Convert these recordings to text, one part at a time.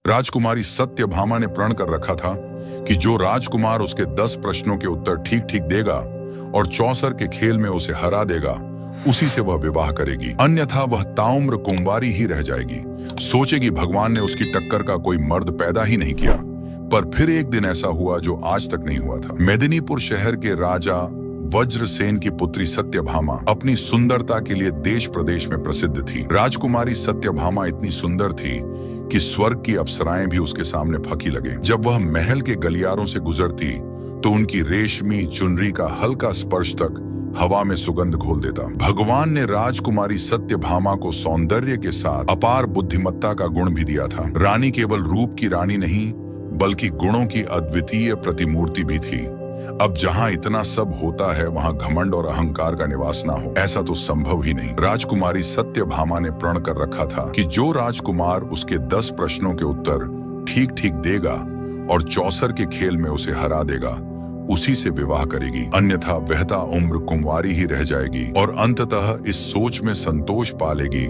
राजकुमारी सत्यभामा ने प्रण कर रखा था कि जो राजकुमार उसके 10 प्रश्नों के उत्तर ठीक ठीक देगा और चौसर के खेल में उसे हरा देगा, उसी से वह विवाह करेगी, अन्यथा वह ताउम्र कुंवारी ही रह जाएगी। सोचेगी भगवान ने उसकी टक्कर का कोई मर्द पैदा ही नहीं किया। पर फिर एक दिन ऐसा हुआ जो आज तक नहीं हुआ था। मेदिनीपुर शहर के राजा वज्रसेन की पुत्री सत्यभामा अपनी सुंदरता के लिए देश प्रदेश में प्रसिद्ध थी। राजकुमारी सत्यभामा इतनी सुंदर थी कि स्वर्ग की अप्सराएं भी उसके सामने फंकी लगे। जब वह महल के गलियारों से गुजरती तो उनकी रेशमी चुनरी का हल्का स्पर्श तक हवा में सुगंध घोल देता। भगवान ने राजकुमारी सत्यभामा को सौंदर्य के साथ अपार बुद्धिमत्ता का गुण भी दिया था। रानी केवल रूप की रानी नहीं, बल्कि गुणों की अद्वितीय प्रतिमूर्ति भी थी। अब जहां इतना सब होता है, वहां घमंड और अहंकार का निवास ना हो, ऐसा तो संभव ही नहीं। राजकुमारी सत्यभामा ने प्रण कर रखा था कि जो राजकुमार उसके 10 प्रश्नों के उत्तर ठीक ठीक देगा और चौसर के खेल में उसे हरा देगा, उसी से विवाह करेगी, अन्यथा वहता उम्र कुंवारी ही रह जाएगी। और अंततः इस सोच में संतोष पालेगी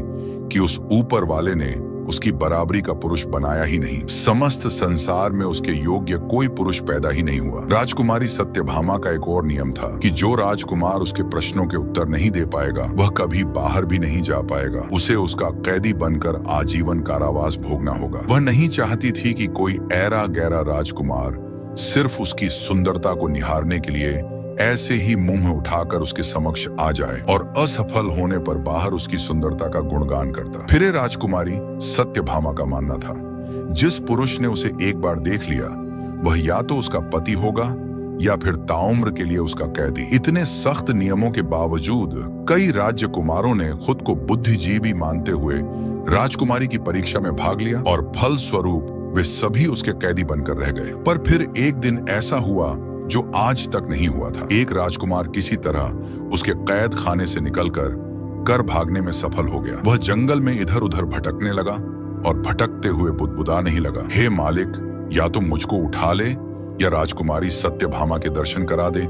कि उस ऊपर वाले ने उसकी बराबरी का पुरुष बनाया ही नहीं। समस्त संसार में उसके योग्य कोई पुरुष पैदा ही नहीं हुआ। राजकुमारी सत्यभामा का एक और नियम था कि जो राजकुमार उसके प्रश्नों के उत्तर नहीं दे पाएगा, वह कभी बाहर भी नहीं जा पाएगा। उसे उसका कैदी बनकर आजीवन कारावास भोगना होगा। वह नहीं चाहती थी कि कोई ऐरा गैरा राजकुमार सिर्फ उसकी सुंदरता को निहारने के लिए ऐसे ही मुंह उठाकर उसके समक्ष आ जाए और असफल होने पर बाहर उसकी सुंदरता का गुणगान करता। फिर राजकुमारी सत्यभामा का मानना था, जिस पुरुष ने उसे एक बार देख लिया, वह या तो उसका पति होगा या फिर ताउम्र के लिए उसका कैदी। इतने सख्त नियमों के बावजूद कई राजकुमारों ने खुद को बुद्धिजीवी मानते हुए राजकुमारी की परीक्षा में भाग लिया और फल स्वरूप वे सभी उसके कैदी बनकर रह गए। पर फिर एक दिन ऐसा हुआ जो आज तक नहीं हुआ था। एक राजकुमार किसी तरह उसके कैद खाने से निकलकर भागने में सफल हो गया। वह जंगल में इधर उधर भटकने लगा और भटकते हुए बुदबुदाने ही लगा, हे मालिक, या तो मुझको उठा ले या राजकुमारी सत्यभामा के दर्शन करा दे।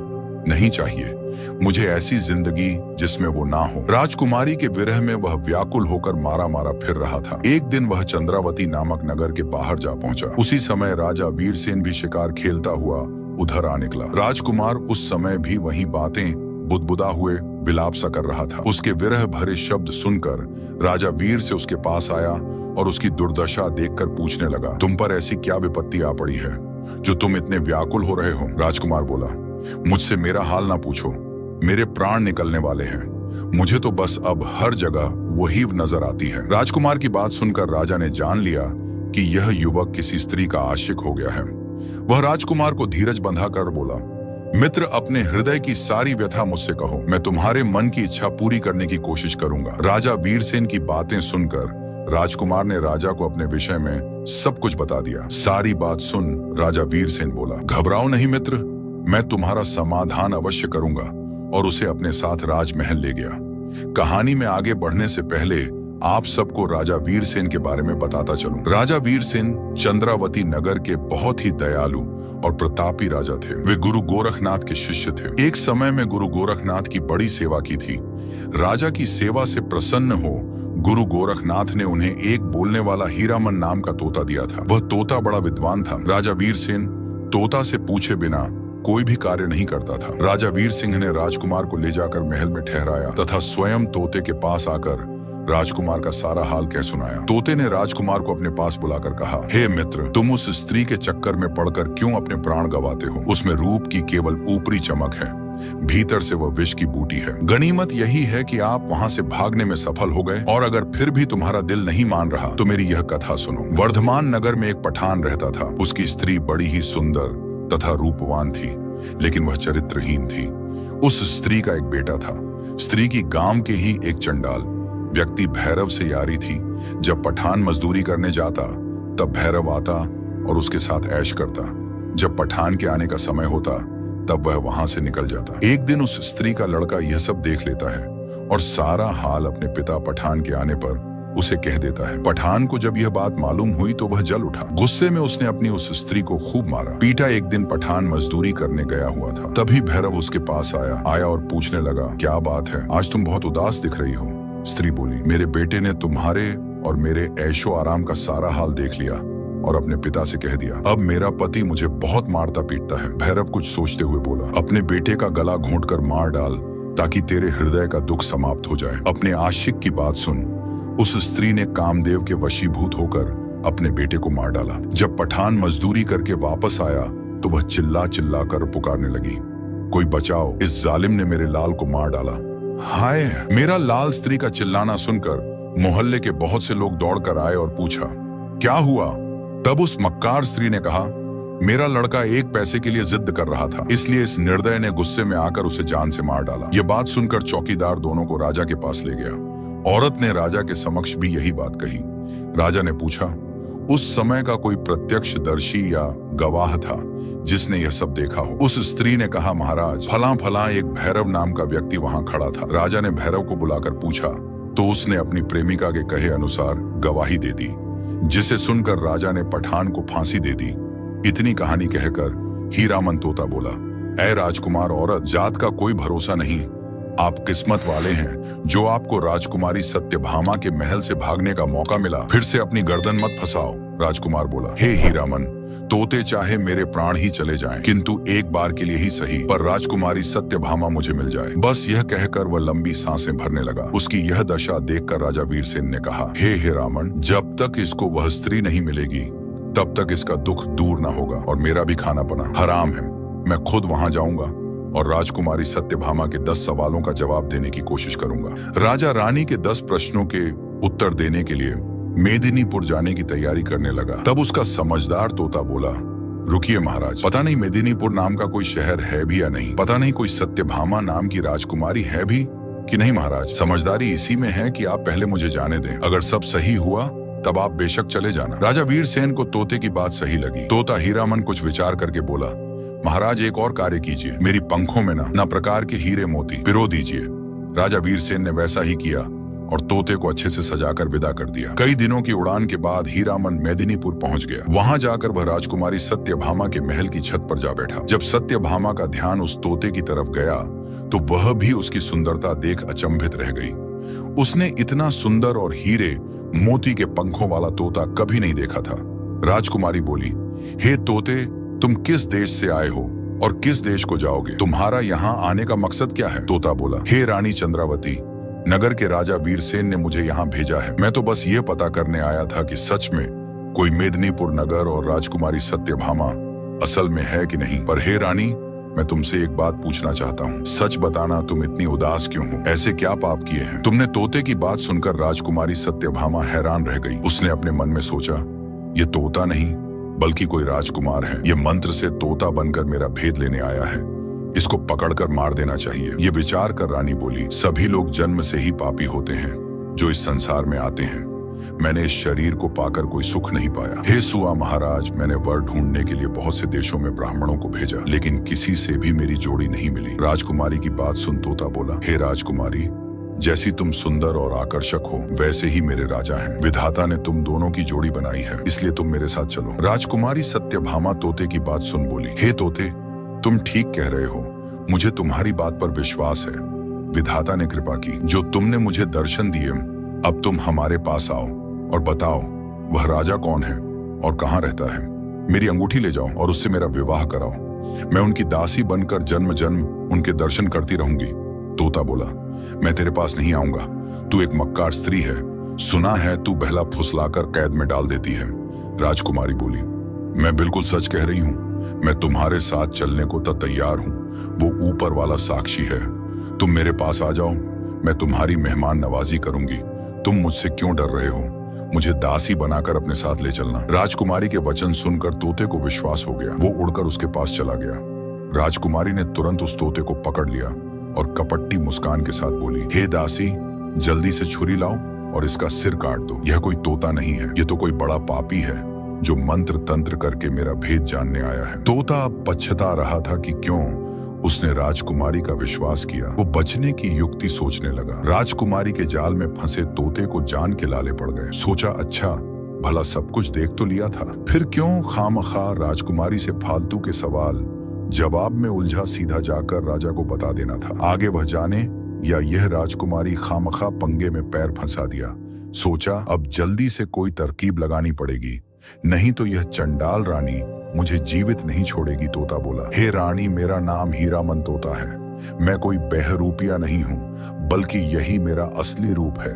नहीं चाहिए मुझे ऐसी जिंदगी जिसमें वो ना हो। राजकुमारी के विरह में वह व्याकुल होकर मारा मारा फिर रहा था। एक दिन वह चंद्रावती नामक नगर के बाहर जा पहुंचा। उसी समय राजा वीरसेन भी शिकार खेलता हुआ उधर आ निकला। राजकुमार उस समय भी वही बातें बुदबुदा हुए विलाप सा कर रहा था। उसके विरह भरे शब्द सुनकर राजा वीर से उसके पास आया और उसकी दुर्दशा देखकर पूछने लगा, तुम पर ऐसी क्या विपत्ति आ पड़ी है जो तुम इतने व्याकुल हो रहे हो? राजकुमार बोला, मुझसे मेरा हाल ना पूछो, मेरे प्राण निकलने वाले हैं। मुझे तो बस अब हर जगह वही नजर आती है। राजकुमार की बात सुनकर राजा ने जान लिया कि यह युवक किसी स्त्री का आशिक हो गया है। वह राजकुमार को धीरज बंधाकर बोला, मित्र, अपने हृदय की सारी व्यथा मुझसे कहो, मैं तुम्हारे मन की इच्छा पूरी करने की कोशिश करूंगा। राजा वीरसेन की बातें सुनकर राजकुमार ने राजा को अपने विषय में सब कुछ बता दिया। सारी बात सुन राजा वीरसेन बोला, घबराओ नहीं मित्र, मैं तुम्हारा समाधान अवश्य करूंगा, और उसे अपने साथ राजमहल ले गया। कहानी में आगे बढ़ने से पहले आप सबको राजा वीरसेन के बारे में बताता चलूं। राजा वीरसेन चंद्रावती नगर के बहुत ही दयालु और प्रतापी राजा थे। वे गुरु गोरखनाथ के शिष्य थे। एक समय में गुरु गोरखनाथ की बड़ी सेवा की थी। राजा की सेवा से प्रसन्न हो गुरु गोरखनाथ ने उन्हें एक बोलने वाला हीरामन नाम का तोता दिया था। वह तोता बड़ा विद्वान था। राजा वीरसेन तोता से पूछे बिना कोई भी कार्य नहीं करता था। राजा वीर सिंह ने राजकुमार को ले जाकर महल में ठहराया तथा स्वयं तोते के पास आकर राजकुमार का सारा हाल कह सुनाया। तोते ने राजकुमार को अपने पास बुलाकर कहा, हे मित्र, तुम उस स्त्री के चक्कर में पड़कर क्यों अपने प्राण गंवाते हो? उसमें रूप की केवल ऊपरी चमक है, भीतर से वह विष की बूटी है। गनीमत यही है कि आप वहां से भागने में सफल हो गए, और अगर फिर भी तुम्हारा दिल नहीं मान रहा तो मेरी यह कथा सुनो। वर्धमान नगर में एक पठान रहता था। उसकी स्त्री बड़ी ही सुंदर तथा रूपवान थी, लेकिन वह चरित्रहीन थी। उस स्त्री का एक बेटा था। स्त्री की गांव के ही एक चंडाल व्यक्ति भैरव से यारी थी। जब पठान मजदूरी करने जाता तब भैरव आता और उसके साथ ऐश करता। जब पठान के आने का समय होता तब वह वहां से निकल जाता। एक दिन उस स्त्री का लड़का यह सब देख लेता है और सारा हाल अपने पिता पठान के आने पर उसे कह देता है। पठान को जब यह बात मालूम हुई तो वह जल उठा। गुस्से में उसने अपनी उस स्त्री को खूब मारा पीटा। एक दिन पठान मजदूरी करने गया हुआ था। तभी भैरव उसके पास आया और पूछने लगा, क्या बात है, आज तुम बहुत उदास दिख रही हो? स्त्री बोली, मेरे बेटे ने तुम्हारे और मेरे ऐशो आराम का सारा हाल देख लिया और अपने पिता से कह दिया, अब मेरा पति मुझे बहुत मारता पीटता है। भैरव कुछ सोचते हुए बोला, अपने बेटे का गला घोंटकर मार डाल ताकि तेरे हृदय का दुख समाप्त हो जाए। अपने आशिक की बात सुन। उस स्त्री ने कामदेव के वशीभूत होकर अपने बेटे को मार डाला। जब पठान मजदूरी करके वापस आया तो वह चिल्ला चिल्ला कर पुकारने लगी, कोई बचाओ, इस जालिम ने मेरे लाल को मार डाला। हाय मेरा लाल। स्त्री का चिल्लाना सुनकर मोहल्ले के बहुत से लोग दौड़कर आए और पूछा, क्या हुआ? तब उस मक्कार स्त्री ने कहा, मेरा लड़का 1 पैसे के लिए जिद कर रहा था, इसलिए इस निर्दय ने गुस्से में आकर उसे जान से मार डाला। यह बात सुनकर चौकीदार दोनों को राजा के पास ले गया। औरत ने राजा के समक्ष भी यही बात कही। राजा ने पूछा, उस समय का कोई प्रत्यक्षदर्शी या गवाह था जिसने यह सब देखा हो? उस स्त्री ने कहा, महाराज, फलां फलां एक भैरव नाम का व्यक्ति वहां खड़ा था। राजा ने भैरव को बुलाकर पूछा तो उसने अपनी प्रेमिका के कहे अनुसार गवाही दे दी, जिसे सुनकर राजा ने पठान को फांसी दे दी। इतनी कहानी कहकर हीरामन तोता बोला, ऐ राजकुमार औरत, जात का कोई भरोसा नहीं। आप किस्मत वाले हैं जो आपको राजकुमारी सत्यभामा के महल से भागने का मौका मिला। फिर से अपनी गर्दन मत फंसाओ। राजकुमार बोला, हे हीरामन, तोते चाहे मेरे प्राण ही चले जाएं, किंतु एक बार के लिए ही सही, पर राजकुमारी सत्यभामा मुझे मिल जाए। बस यह कहकर वह लंबी सांसें भरने लगा। उसकी यह दशा देखकर राजा वीरसेन ने कहा, हे हीरामन, जब तक इसको वह स्त्री नहीं मिलेगी तब तक इसका दुख दूर ना होगा और मेरा भी खाना पना हराम है। मैं खुद वहां जाऊंगा और राजकुमारी सत्यभामा के 10 सवालों का जवाब देने की कोशिश करूंगा। राजा रानी के 10 प्रश्नों के उत्तर देने के लिए मेदिनीपुर जाने की तैयारी करने लगा। तब उसका समझदार तोता बोला, रुकिए महाराज, पता नहीं मेदिनीपुर नाम का कोई शहर है भी या नहीं, पता नहीं कोई सत्यभामा नाम की राजकुमारी है भी कि नहीं। महाराज, समझदारी इसी में है कि आप पहले मुझे जाने दें, अगर सब सही हुआ तब आप बेशक चले जाना। राजा वीरसेन को तोते की बात सही लगी। तोता हीरामन कुछ विचार करके बोला, महाराज, एक और कार्य कीजिए, मेरी पंखों में ना प्रकार के हीरे मोती पिरो दीजिए। राजा वीरसेन ने वैसा ही किया और तोते को अच्छे से सजाकर विदा कर दिया। कई दिनों की उड़ान के बाद हीरामन मेदिनीपुर पहुंच गया। वहां जाकर वह राजकुमारी सत्यभामा के महल की छत पर जा बैठा। जब सत्यभामा का ध्यान उस तोते की तरफ गया तो वह भी उसकी सुंदरता देख अचंभित रह गई। उसने इतना सुंदर और हीरे मोती के पंखों वाला तोता कभी नहीं देखा था। राजकुमारी बोली, हे तोते, तुम किस देश से आए हो और किस देश को जाओगे? तुम्हारा यहाँ आने का मकसद क्या है? तोता बोला, हे रानी चंद्रावती, नगर के राजा वीरसेन ने मुझे यहाँ भेजा है। मैं तो बस ये पता करने आया था कि सच में कोई मेदिनीपुर नगर और राजकुमारी सत्यभामा असल में है कि नहीं। पर हे रानी, मैं तुमसे एक बात पूछना चाहता हूँ, सच बताना, तुम इतनी उदास क्यों हो? ऐसे क्या पाप किए हैं तुमने? तोते की बात सुनकर राजकुमारी सत्यभामा हैरान रह गई। उसने अपने मन में सोचा, ये तोता नहीं बल्कि कोई राजकुमार है। ये मंत्र से तोता बनकर मेरा भेद लेने आया है, इसको पकड़कर मार देना चाहिए। ये विचार कर रानी बोली, सभी लोग जन्म से ही पापी होते हैं जो इस संसार में आते हैं। मैंने इस शरीर को पाकर कोई सुख नहीं पाया। हे सुआ महाराज, मैंने वर ढूंढने के लिए बहुत से देशों में ब्राह्मणों को भेजा, लेकिन किसी से भी मेरी जोड़ी नहीं मिली। राजकुमारी की बात सुन तोता बोला, हे राजकुमारी, जैसी तुम सुंदर और आकर्षक हो वैसे ही मेरे राजा हैं। विधाता ने तुम दोनों की जोड़ी बनाई है, इसलिए तुम मेरे साथ चलो। राजकुमारी सत्यभामा तोते की बात सुन बोली, हे तोते, तुम ठीक कह रहे हो, मुझे तुम्हारी बात पर विश्वास है। विधाता ने कृपा की, जो तुमने मुझे दर्शन दिए, अब तुम हमारे पास आओ और बताओ वह राजा कौन है और कहाँ रहता है। मेरी अंगूठी ले जाओ और उससे मेरा विवाह कराओ। मैं उनकी दासी बनकर जन्म जन्म उनके दर्शन करती रहूंगी। तोता बोला, मैं तेरे पास नहीं आऊंगा, तू एक मक्कार स्त्री है, सुना है तू बहला फुसलाकर कैद में डाल देती है। राजकुमारी बोली, मैं बिल्कुल सच कह रही हूँ, मैं तुम्हारे साथ चलने को तो तैयार हूँ, वो ऊपर वाला साक्षी है। तुम मेरे पास आ जाओ, मैं तुम्हारी मेहमान नवाजी करूंगी। तुम मुझसे क्यों डर रहे हो? मुझे दासी बनाकर अपने साथ ले चलना। राजकुमारी के वचन सुनकर तोते को विश्वास हो गया। वो उड़कर उसके पास चला गया। राजकुमारी ने तुरंत उस तोते को पकड़ लिया और कपट्टी मुस्कान के साथ बोली, हे दासी, जल्दी से छुरी लाओ और इसका सिर काट दो। यह कोई तोता नहीं है, यह तो कोई बड़ा पापी है जो मंत्र तंत्र करके मेरा भेद जानने आया है। तोता पछता रहा था कि क्यों उसने राजकुमारी का विश्वास किया। वो बचने की युक्ति सोचने लगा। राजकुमारी के जाल में फंसे तोते को जान के लाले पड़ गए। सोचा, अच्छा भला सब कुछ देख तो लिया था, फिर क्यों खामखा राजकुमारी से फालतू के सवाल जवाब में उलझा। सीधा जाकर राजा को बता देना था। आगे वह जाने या यह राजकुमारी खामखा पंगे में पैर फंसा दिया। सोचा, अब जल्दी से कोई तरकीब लगानी पड़ेगी। नहीं तो यह चंडाल रानी मुझे जीवित नहीं छोड़ेगी। तोता बोला, हे रानी, मेरा नाम हीरामन तोता है। मैं कोई बहरूपिया नहीं हूं, बल्कि यही मेरा असली रूप है।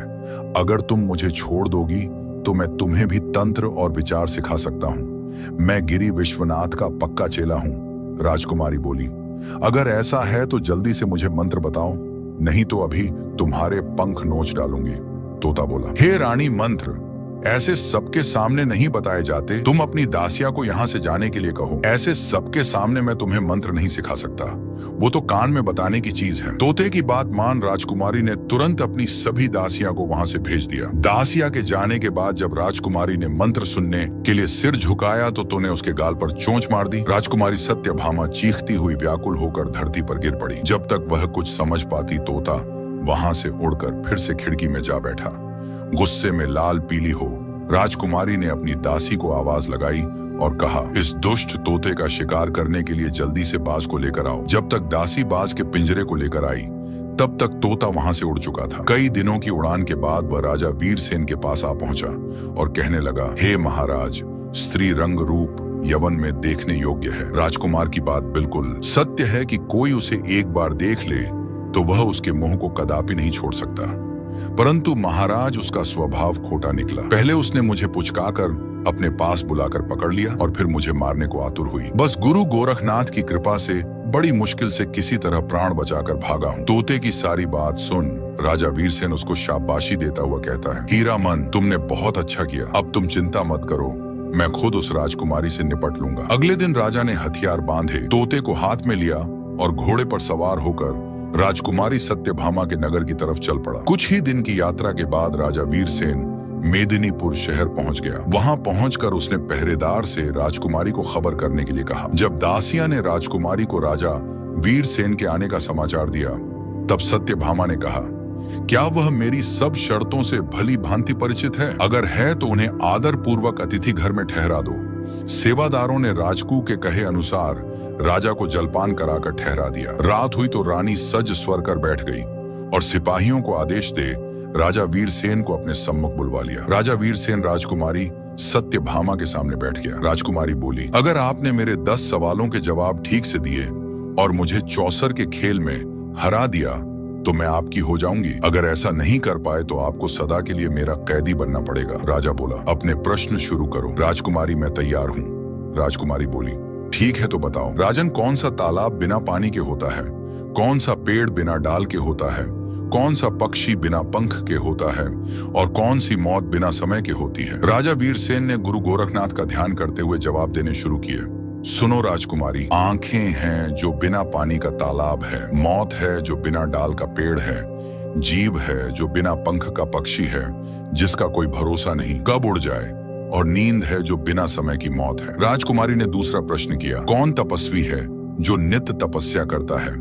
अगर तुम मुझे छोड़ दोगी तो मैं तुम्हें भी तंत्र और विचार सिखा सकता हूं। मैं गिरी विश्वनाथ का पक्का चेला हूं। राजकुमारी बोली, अगर ऐसा है तो जल्दी से मुझे मंत्र बताओ, नहीं तो अभी तुम्हारे पंख नोच डालूंगी। तोता बोला, हे रानी, मंत्र ऐसे सबके सामने नहीं बताए जाते। तुम अपनी दासिया को यहाँ से जाने के लिए कहो। ऐसे सबके सामने मैं तुम्हें मंत्र नहीं सिखा सकता, वो तो कान में बताने की चीज है। तोते की बात मान राजकुमारी ने तुरंत अपनी सभी दासिया को वहां से भेज दिया। दासिया के जाने के बाद जब राजकुमारी ने मंत्र सुनने के लिए सिर झुकाया तो तूने उसके गाल पर चोंच मार दी। राजकुमारी सत्यभामा चीखती हुई व्याकुल होकर धरती पर गिर पड़ी। जब तक वह कुछ समझ पाती, तोता वहां से उड़कर फिर से खिड़की में जा बैठा। गुस्से में लाल पीली हो राजकुमारी ने अपनी दासी को आवाज लगाई और कहा, इस दुष्ट तोते का शिकार करने के लिए जल्दी से बाज को लेकर आओ। जब तक दासी बाज के पिंजरे को लेकर आई, तब तक तोता वहां से उड़ चुका था। कई दिनों की उड़ान के बाद वह राजा वीरसेन के पास आ पहुंचा और कहने लगा, हे महाराज, स्त्री रंग रूप यवन में देखने योग्य है। राजकुमार की बात बिल्कुल सत्य है कि कोई उसे एक बार देख ले तो वह उसके मुंह को कदापि नहीं छोड़ सकता। परंतु महाराज, उसका स्वभाव खोटा निकला। पहले उसने मुझे पुचकाकर अपने पास बुलाकर पकड़ लिया और फिर मुझे मारने को आतुर हुई। बस गुरु गोरखनाथ की कृपा से बड़ी मुश्किल से किसी तरह प्राण बचाकर भागा हूँ। तोते की सारी बात सुन राजा वीरसेन उसको शाबाशी देता हुआ कहता है, हीरामन, तुमने बहुत अच्छा किया। अब तुम चिंता मत करो, मैं खुद उस राजकुमारी से निपट लूंगा। अगले दिन राजा ने हथियार बांधे, तोते को हाथ में लिया और घोड़े पर सवार होकर राजकुमारी सत्यभामा के नगर की तरफ चल पड़ा। कुछ ही दिन की यात्रा के बाद राजा वीरसेन मेदिनीपुर शहर पहुंच गया। वहां पहुंचकर उसने पहरेदार से राजकुमारी को खबर करने के लिए कहा। जब दासिया ने राजकुमारी को राजा वीरसेन के आने का समाचार दिया, तब सत्यभामा ने कहा, क्या वह मेरी सब शर्तों से भली भांति परिचित है? अगर है तो उन्हें आदर पूर्वक अतिथि घर में ठहरा दो। सेवादारों ने राजकू के कहे अनुसार राजा को जलपान कराकर ठहरा दिया। रात हुई तो रानी सज स्वर कर बैठ गई और सिपाहियों को आदेश दे राजा वीरसेन को अपने सम्मुख बुलवा लिया। राजा वीरसेन राजकुमारी सत्यभामा के सामने बैठ गया। राजकुमारी बोली, अगर आपने मेरे 10 सवालों के जवाब ठीक से दिए और मुझे चौसर के खेल में हरा दिया तो मैं आपकी हो जाऊंगी। अगर ऐसा नहीं कर पाए तो आपको सदा के लिए मेरा कैदी बनना पड़ेगा। राजा बोला, अपने प्रश्न शुरू करो। राजकुमारी, मैं तैयार हूँ। राजकुमारी बोली, ठीक है तो बताओ। राजन, कौन सा तालाब बिना पानी के होता है? कौन सा पेड़ बिना डाल के होता है? कौन सा पक्षी बिना पंख के होता है? और कौन सी मौत बिना समय के होती है? राजा वीरसेन ने गुरु गोरखनाथ का ध्यान करते हुए जवाब देने शुरू किए। सुनो राजकुमारी, आंखें हैं जो बिना पानी का तालाब है, मौत है जो बिना डाल का पेड़ है, जीव है जो बिना पंख का पक्षी है जिसका कोई भरोसा नहीं कब उड़ जाए, और नींद है जो बिना समय की मौत है। राजकुमारी ने दूसरा प्रश्न किया, कौन तपस्वी है जो नित्य तपस्या करता है?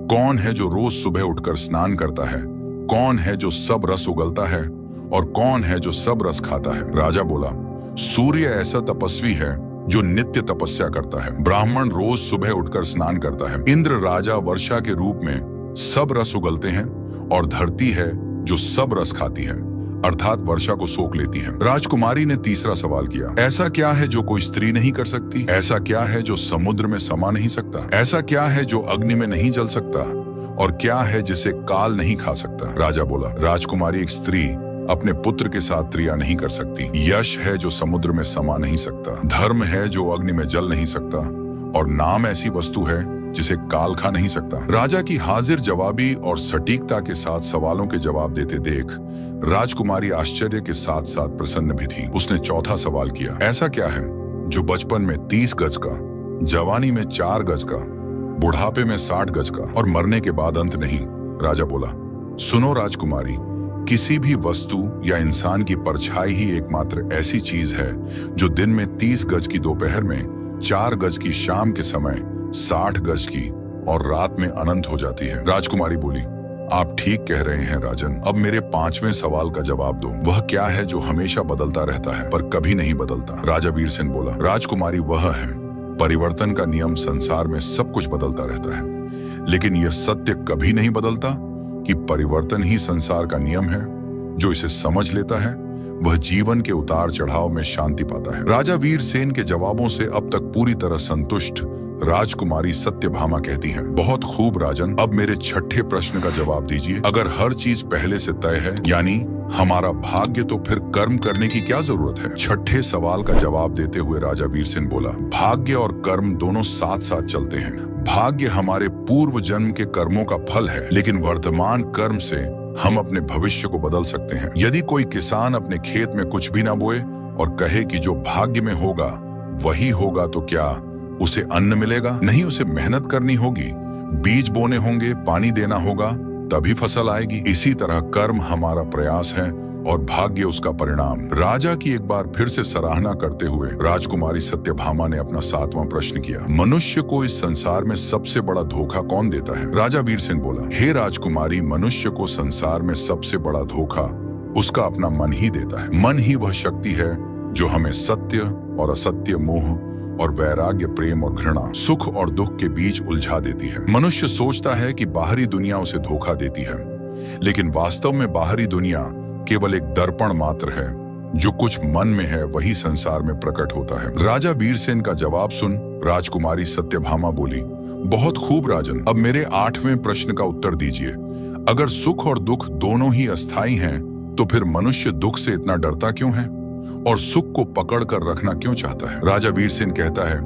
कौन है जो रोज सुबह उठकर स्नान करता है? कौन है जो सब रस उगलता है? और कौन है जो सब रस खाता है? राजा बोला, सूर्य ऐसा तपस्वी है जो नित्य तपस्या करता है। ब्राह्मण रोज सुबह उठकर स्नान करता है। इंद्र राजा वर्षा के रूप में सब रस उगलते हैं, और धरती है जो सब रस खाती है, अर्थात वर्षा को सोख लेती है। राजकुमारी ने तीसरा सवाल किया, ऐसा क्या है जो कोई स्त्री नहीं कर सकती? ऐसा क्या है जो समुद्र में समा नहीं सकता? ऐसा क्या है जो अग्नि में नहीं जल सकता? और क्या है जिसे काल नहीं खा सकता? राजा बोला, राजकुमारी, एक स्त्री अपने पुत्र के साथ क्रिया नहीं कर सकती। यश है जो समुद्र में समा नहीं सकता, धर्म है जो अग्नि में जल नहीं सकता, और नाम ऐसी वस्तु है जिसे काल खा नहीं सकता। राजा की हाजिर जवाबी और सटीकता के साथ सवालों के जवाब देते देख राजकुमारी आश्चर्य के साथ साथ प्रसन्न भी थी। उसने चौथा सवाल किया, ऐसा क्या है जो बचपन में 30 गज का, जवानी में 4 गज का, बुढ़ापे में 60 गज का, और मरने के बाद अंत नहीं? राजा बोला, सुनो राजकुमारी, किसी भी वस्तु या इंसान की परछाई ही एकमात्र ऐसी चीज है जो दिन में 30 गज की दोपहर में, 4 गज की शाम के समय, 60 गज की और रात में अनंत हो जाती है। राजकुमारी बोली, आप ठीक कह रहे हैं राजन। अब मेरे 5वें सवाल का जवाब दो। वह क्या है जो हमेशा बदलता रहता है पर कभी नहीं बदलता? राजा वीरसेन बोला, राजकुमारी, वह है परिवर्तन का नियम। संसार में सब कुछ बदलता रहता है, लेकिन यह सत्य कभी नहीं बदलता कि परिवर्तन ही संसार का नियम है। जो इसे समझ लेता है वह जीवन के उतार चढ़ाव में शांति पाता है। राजा वीरसेन के जवाबों से अब तक पूरी तरह संतुष्ट राजकुमारी सत्यभामा कहती हैं, बहुत खूब राजन, अब मेरे छठे प्रश्न का जवाब दीजिए। अगर हर चीज पहले से तय है, यानी हमारा भाग्य, तो फिर कर्म करने की क्या जरूरत है? छठे सवाल का जवाब देते हुए राजा वीरसेन बोला, भाग्य और कर्म दोनों साथ साथ चलते हैं। भाग्य हमारे पूर्व जन्म के कर्मों का फल है, लेकिन वर्तमान कर्म से हम अपने भविष्य को बदल सकते हैं। यदि कोई किसान अपने खेत में कुछ भी ना बोए और कहे कि जो भाग्य में होगा वही होगा, तो क्या उसे अन्न मिलेगा? नहीं, उसे मेहनत करनी होगी, बीज बोने होंगे, पानी देना होगा, तभी फसल आएगी। इसी तरह कर्म हमारा प्रयास है और भाग्य उसका परिणाम। राजा की एक बार फिर से सराहना करते हुए राजकुमारी सत्यभामा ने अपना 7वां प्रश्न किया, मनुष्य को इस संसार में सबसे बड़ा धोखा कौन देता है? राजा वीरसेन बोला, हे राजकुमारी, मनुष्य को संसार में सबसे बड़ा धोखा उसका अपना मन ही देता है। मन ही वह शक्ति है जो हमें सत्य और असत्य, मोह और वैराग्य, प्रेम और घृणा, सुख और दुख के बीच उलझा देती है। मनुष्य सोचता है कि बाहरी दुनिया उसे धोखा देती है, लेकिन वास्तव में बाहरी दुनिया केवल एक दर्पण मात्र है। जो कुछ मन में है वही संसार में प्रकट होता है। राजा वीरसेन का जवाब सुन राजकुमारी सत्यभामा बोली, बहुत खूब राजन, अब मेरे 8वें प्रश्न का उत्तर दीजिए। अगर सुख और दुख दोनों ही अस्थायी हैं, तो फिर मनुष्य दुख से इतना डरता क्यों है और सुख को पकड़ कर रखना क्यों चाहता है? राजा वीरसेन कहता है,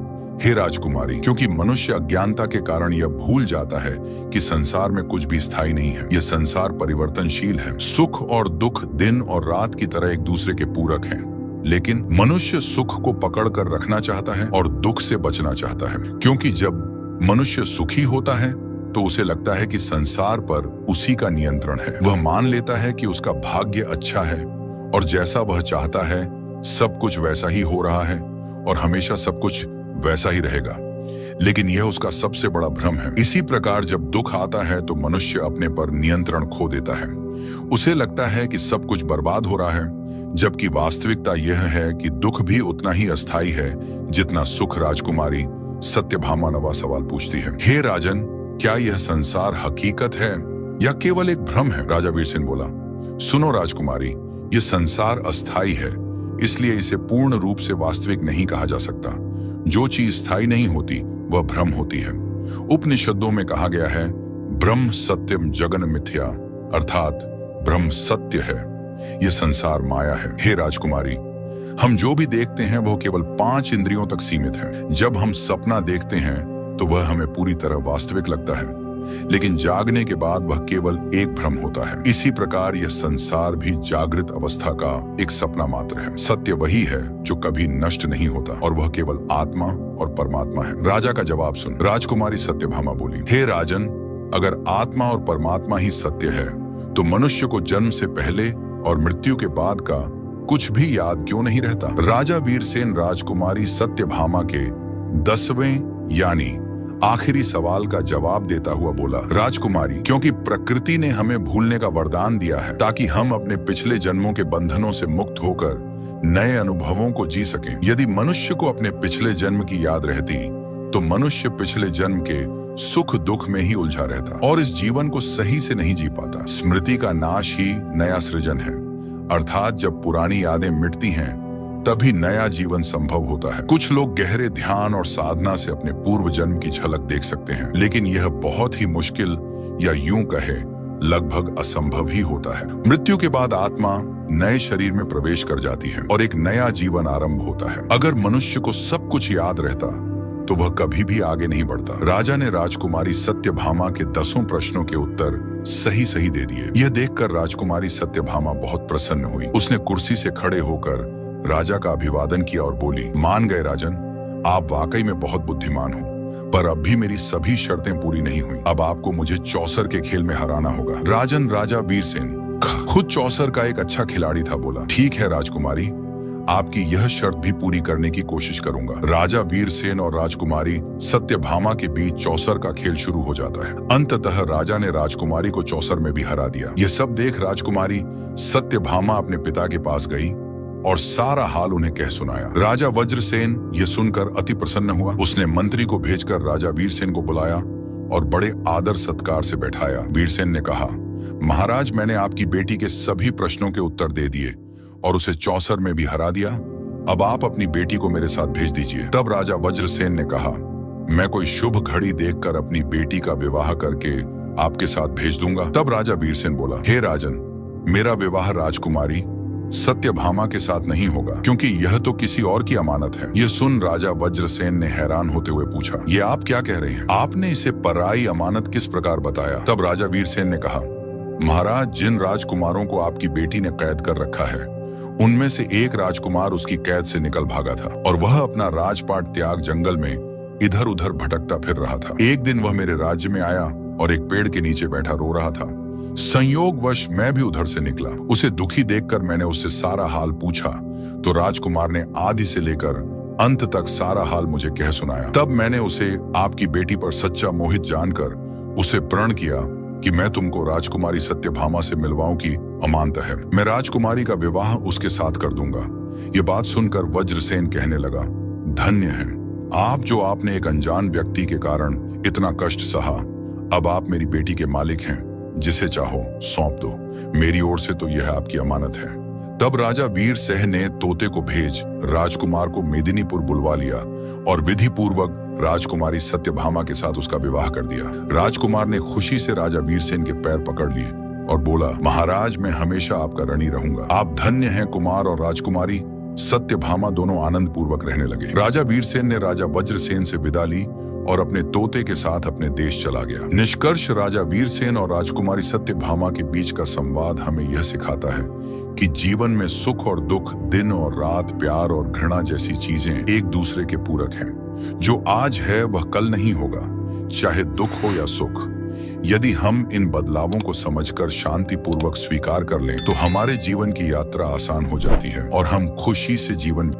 हे राजकुमारी, क्योंकि मनुष्य अज्ञानता के कारण यह भूल जाता है कि संसार में कुछ भी स्थायी नहीं है। यह संसार परिवर्तनशील है। सुख और दुख दिन और रात की तरह एक दूसरे के पूरक हैं, लेकिन मनुष्य सुख को पकड़ कर रखना चाहता है और दुख से बचना चाहता है। क्योंकि जब मनुष्य सुखी होता है तो उसे लगता है कि संसार पर उसी का नियंत्रण है। वह मान लेता है कि उसका भाग्य अच्छा है और जैसा वह चाहता है सब कुछ वैसा ही हो रहा है और हमेशा सब कुछ वैसा ही रहेगा। लेकिन यह उसका सबसे बड़ा भ्रम है। इसी प्रकार जब दुख आता है तो मनुष्य अपने पर नियंत्रण खो देता है। उसे लगता है कि सब कुछ बर्बाद हो रहा है, जबकि वास्तविकता यह है कि दुख भी उतना ही अस्थायी है जितना सुख। राजकुमारी सत्यभामा नवा सवाल पूछती है, हे राजन, क्या यह संसार हकीकत है या केवल एक भ्रम है? राजा वीरसेन बोला, सुनो राजकुमारी, यह संसार अस्थायी है, इसलिए इसे पूर्ण रूप से वास्तविक नहीं कहा जा सकता। जो चीज स्थायी नहीं होती वह भ्रम होती है। उपनिषदों में कहा गया है, ब्रह्म सत्यम जगन मिथ्या, अर्थात ब्रह्म सत्य है, यह संसार माया है। हे राजकुमारी, हम जो भी देखते हैं वह केवल 5 इंद्रियों तक सीमित है। जब हम सपना देखते हैं तो वह हमें पूरी तरह वास्तविक लगता है, लेकिन जागने के बाद वह केवल एक भ्रम होता है। इसी प्रकार यह संसार भी जागृत अवस्था का एक सपना मात्र है। सत्य वही है जो कभी नष्ट नहीं होता और वह केवल आत्मा और परमात्मा है। राजा का जवाब सुन राजकुमारी सत्यभामा बोली, हे राजन, अगर आत्मा और परमात्मा ही सत्य है तो मनुष्य को जन्म से पहले और मृत्यु के बाद का कुछ भी याद क्यों नहीं रहता? राजा वीरसेन राजकुमारी सत्यभामा के 10वें यानी आखिरी सवाल का जवाब देता हुआ बोला, राजकुमारी, क्योंकि प्रकृति ने हमें भूलने का वरदान दिया है ताकि हम अपने पिछले जन्मों के बंधनों से मुक्त होकर नए अनुभवों को जी सकें। यदि मनुष्य को अपने पिछले जन्म की याद रहती तो मनुष्य पिछले जन्म के सुख दुख में ही उलझा रहता और इस जीवन को सही से नहीं जी पाता। स्मृति का नाश ही नया सृजन है, अर्थात जब पुरानी यादें मिटती हैं तभी नया जीवन संभव होता है। कुछ लोग गहरे ध्यान और साधना से अपने पूर्व जन्म की झलक देख सकते हैं, लेकिन यह बहुत ही मुश्किल या यूं कहे लगभग असंभव ही होता है। मृत्यु के बाद आत्मा नए शरीर में प्रवेश कर जाती है और एक नया जीवन आरंभ होता है। अगर मनुष्य को सब कुछ याद रहता तो वह कभी भी आगे नहीं बढ़ता। राजा ने राजकुमारी सत्यभामा के 10 प्रश्नों के उत्तर सही सही दे दिए। यह देखकर राजकुमारी सत्यभामा बहुत प्रसन्न हुई। उसने कुर्सी से खड़े होकर राजा का अभिवादन किया और बोली, मान गए राजन, आप वाकई में बहुत बुद्धिमान हो, पर अब भी मेरी सभी शर्तें पूरी नहीं हुई। अब आपको मुझे चौसर के खेल में हराना होगा। राजन राजा वीरसेन खुद चौसर का एक अच्छा खिलाड़ी था, बोला, ठीक है राजकुमारी, आपकी यह शर्त भी पूरी करने की कोशिश करूंगा। राजा वीरसेन और राजकुमारी सत्यभामा के बीच चौसर का खेल शुरू हो जाता है। अंततः राजा ने राजकुमारी को चौसर में भी हरा दिया। यह सब देख राजकुमारी सत्यभामा अपने पिता के पास गई और सारा हाल उन्हें कह सुनाया। राजा वज्रसेन यह सुनकर अति प्रसन्न हुआ। उसने मंत्री को भेजकर राजा वीरसेन को बुलाया और बड़े आदर सत्कार से बैठाया। वीरसेन ने कहा, महाराज, मैंने आपकी बेटी के सभी प्रश्नों के उत्तर दे दिए और उसे चौसर में भी हरा दिया। अब आप अपनी बेटी को मेरे साथ भेज दीजिए। तब राजा वज्रसेन ने कहा, मैं कोई शुभ घड़ी देखकर अपनी बेटी का विवाह करके आपके साथ भेज दूंगा। तब राजा वीरसेन बोला, हे राजन, मेरा विवाह राजकुमारी सत्यभामा के साथ नहीं होगा, क्योंकि यह तो किसी और की अमानत है। यह सुन राजा वज्रसेन ने हैरान होते हुए पूछा, ये आप क्या कह रहे हैं? आपने इसे पराई अमानत किस प्रकार बताया? तब राजा वीरसेन ने कहा, महाराज, जिन राजकुमारों को आपकी बेटी ने कैद कर रखा है, उनमें से एक राजकुमार उसकी कैद से निकल भागा था और वह अपना राजपाट त्याग जंगल में इधर उधर भटकता फिर रहा था। एक दिन वह मेरे राज्य में आया और एक पेड़ के नीचे बैठा रो रहा था। संयोगवश मैं भी उधर से निकला। उसे दुखी देखकर मैंने उससे सारा हाल पूछा तो राजकुमार ने आदि से लेकर अंत तक सारा हाल मुझे कह सुनाया। तब मैंने उसे आपकी बेटी पर सच्चा मोहित जानकर उसे प्रण किया कि मैं तुमको राजकुमारी सत्यभामा से मिलवाऊं की अमानत है। मैं राजकुमारी का विवाह उसके साथ कर दूंगा। ये बात सुनकर वज्रसेन कहने लगा, धन्य है आप, जो आपने एक अनजान व्यक्ति के कारण इतना कष्ट सहा। अब आप मेरी बेटी के मालिक हैं, जिसे चाहो सौंप दो। मेरी ओर से तो यह आपकी अमानत है। तब राजा वीरसेन ने तोते को भेज राजकुमार को मेदिनीपुर बुलवा लिया और विधि पूर्वक राजकुमारी सत्यभामा के साथ उसका विवाह कर दिया। राजकुमार ने खुशी से राजा वीरसेन के पैर पकड़ लिए और बोला, महाराज, मैं हमेशा आपका ऋणी रहूंगा। आप धन्य हैं। कुमार और राजकुमारी सत्यभामा दोनों आनंद पूर्वक रहने लगे। राजा वीरसेन ने राजा वज्रसेन से विदा ली और अपने तोते के साथ अपने देश चला गया। निष्कर्ष, राजा वीरसेन और राजकुमारी सत्यभामा के बीच का संवाद हमें यह सिखाता है कि जीवन में सुख और दुख, दिन और रात, प्यार और घृणा जैसी चीजें एक दूसरे के पूरक हैं। जो आज है वह कल नहीं होगा, चाहे दुख हो या सुख। यदि हम इन बदलावों को समझकर शांतिपूर्वक स्वीकार कर लें तो हमारे जीवन की यात्रा आसान हो जाती है और हम खुशी से जीवन